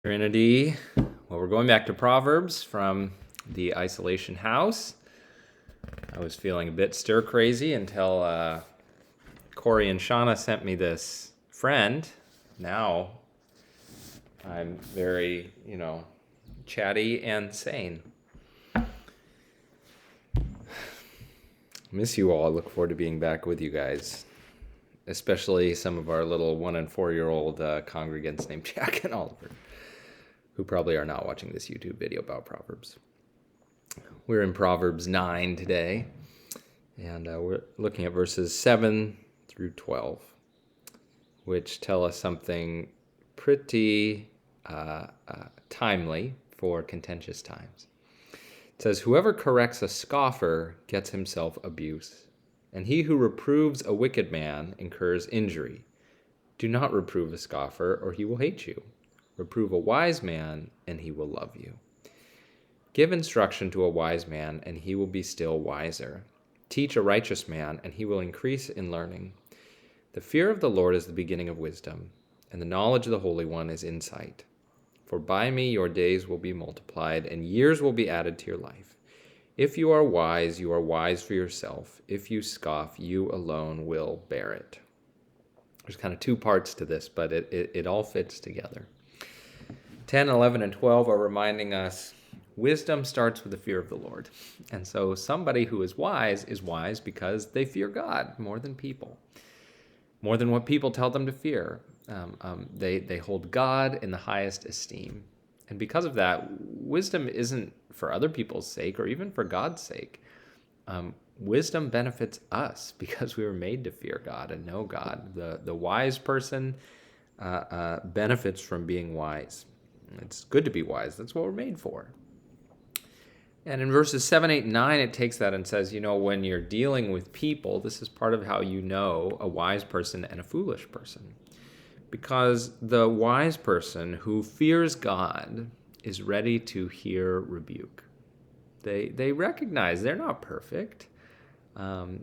Trinity. Well, we're going back to Proverbs from the isolation house. I was feeling a bit stir crazy until Corey and Shauna sent me this friend. Now I'm very, chatty and sane. Miss you all. I look forward to being back with you guys, especially some of our little 1 and 4-year-old congregants named Jack and Oliver, who probably are not watching this YouTube video about Proverbs. We're in Proverbs 9 today, and we're looking at verses 7 through 12, which tell us something pretty timely for contentious times. It says, "Whoever corrects a scoffer gets himself abuse, and he who reproves a wicked man incurs injury. Do not reprove a scoffer, or he will hate you. Reprove a wise man, and he will love you. Give instruction to a wise man, and he will be still wiser. Teach a righteous man, and he will increase in learning. The fear of the Lord is the beginning of wisdom, and the knowledge of the Holy One is insight. For by me your days will be multiplied, and years will be added to your life. If you are wise for yourself. If you scoff, you alone will bear it." There's kind of two parts to this, but it all fits together. 10, 11, and 12 are reminding us wisdom starts with the fear of the Lord. And so somebody who is wise because they fear God more than people, more than what people tell them to fear. They hold God in the highest esteem. And because of that, wisdom isn't for other people's sake or even for God's sake. Wisdom benefits us because we were made to fear God and know God. The wise person benefits from being wise. It's good to be wise. That's what we're made for. And in verses 7, 8, and 9, it takes that and says, when you're dealing with people, this is part of how you know a wise person and a foolish person. Because the wise person who fears God is ready to hear rebuke. They recognize they're not perfect.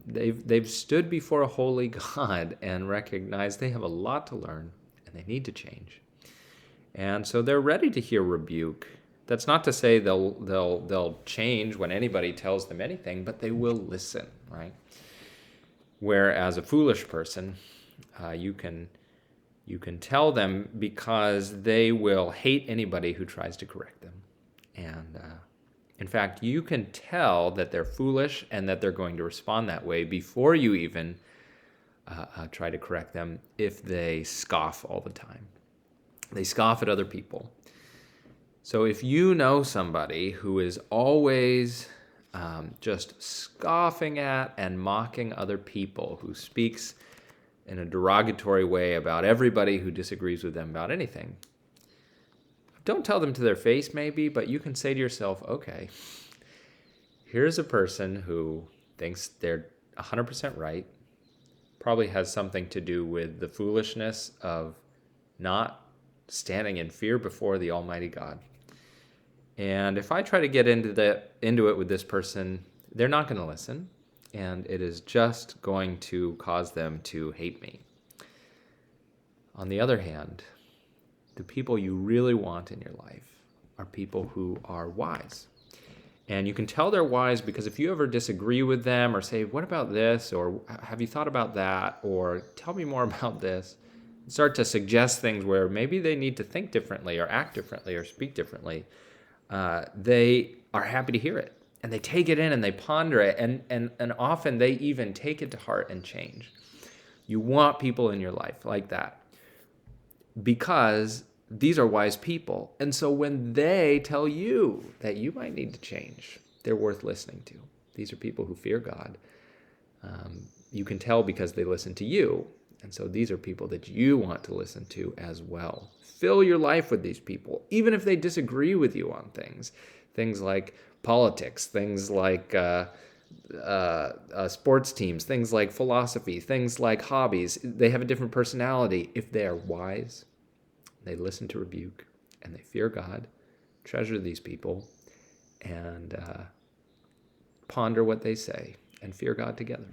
They've stood before a holy God and recognize they have a lot to learn and they need to change. And so they're ready to hear rebuke. That's not to say they'll change when anybody tells them anything, but they will listen, right? Whereas a foolish person, you can tell them because they will hate anybody who tries to correct them. And in fact, you can tell that they're foolish and that they're going to respond that way before you even try to correct them if they scoff all the time. They scoff at other people. So if you know somebody who is always just scoffing at and mocking other people, who speaks in a derogatory way about everybody who disagrees with them about anything, don't tell them to their face maybe, but you can say to yourself, okay, here's a person who thinks they're 100% right, probably has something to do with the foolishness of not standing in fear before the Almighty God. And if I try to get into it with this person, they're not going to listen, and it is just going to cause them to hate me. On the other hand, the people you really want in your life are people who are wise. And you can tell they're wise because if you ever disagree with them or say, "What about this?" or "Have you thought about that?" or "Tell me more about this," start to suggest things where maybe they need to think differently or act differently or speak differently, they are happy to hear it. And they take it in and they ponder it. And often they even take it to heart and change. You want people in your life like that because these are wise people. And so when they tell you that you might need to change, they're worth listening to. These are people who fear God. You can tell because they listen to you. And so these are people that you want to listen to as well. Fill your life with these people, even if they disagree with you on things like politics, things like sports teams, things like philosophy, things like hobbies. They have a different personality. If they are wise, they listen to rebuke, and they fear God, treasure these people, and ponder what they say, and fear God together.